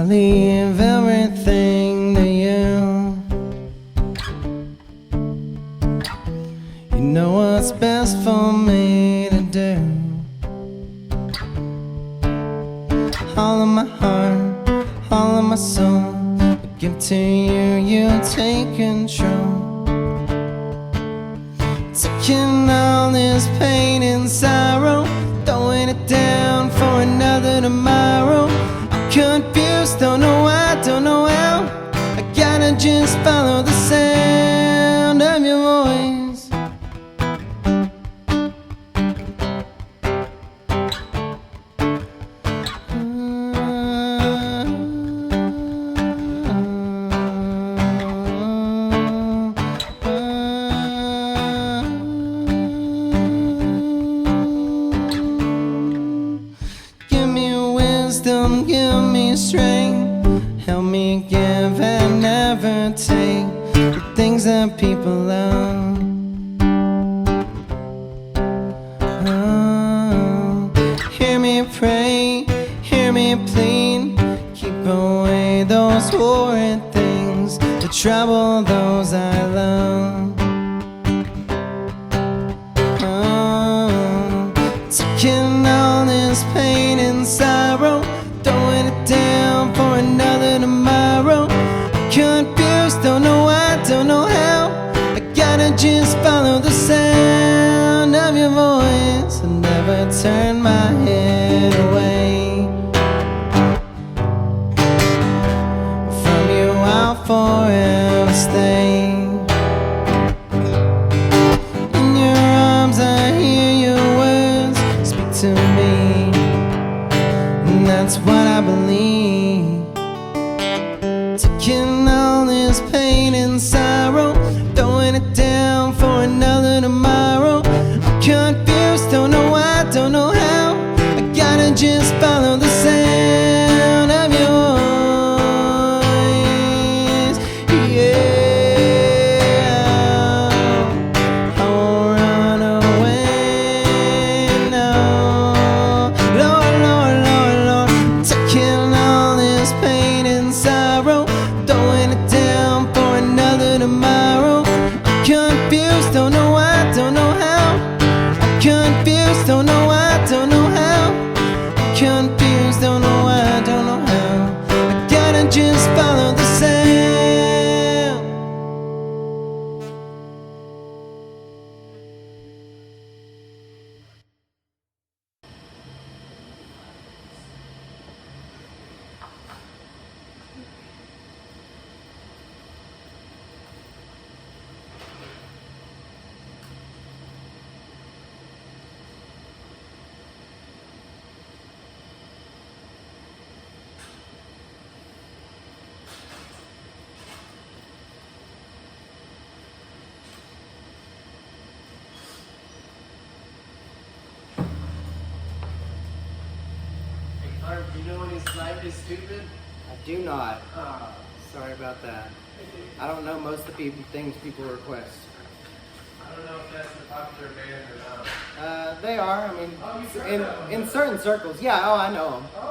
leave everything to you. You know what's best for me to do. All of my heart, all of my soul, I give to you, you take control. Taking all this pain and sorrow, throwing it down for another tomorrow. I'm confused, don't know why, don't know how. I gotta just follow the sound of your voice. Give me strength, help me give and never take the things that people love. Oh, hear me pray, hear me plead, keep away those horrid things that trouble those I love. Oh, taking all this pain and sorrow, throwing it down for another tomorrow. I'm confused, don't know why, don't know how. I gotta just follow the sound of your voice and never turn my head away from you. I'll forever stay. In your arms I hear your words speak to me, and that's what I believe. Taking all this pain and sorrow, throwing it down for another tomorrow. I'm confused, don't know why, don't know how. I gotta just follow the sound of your voice. Yeah, I won't run away, no. Lord, Lord, Lord, Lord, taking all this pain and sorrow, throwing it down for another tomorrow. I'm confused, don't know why, don't know how. I'm confused, don't know why, don't know how. I'm confused, don't know why, don't know how. I gotta just follow the sound. Do you know when his life is stupid? I do not. Sorry about that. I don't know most of the things people request. I don't know if that's a popular band or not. They are. I mean, Oh, you've heard of them? in certain circles. Yeah. Oh, I know them. Oh,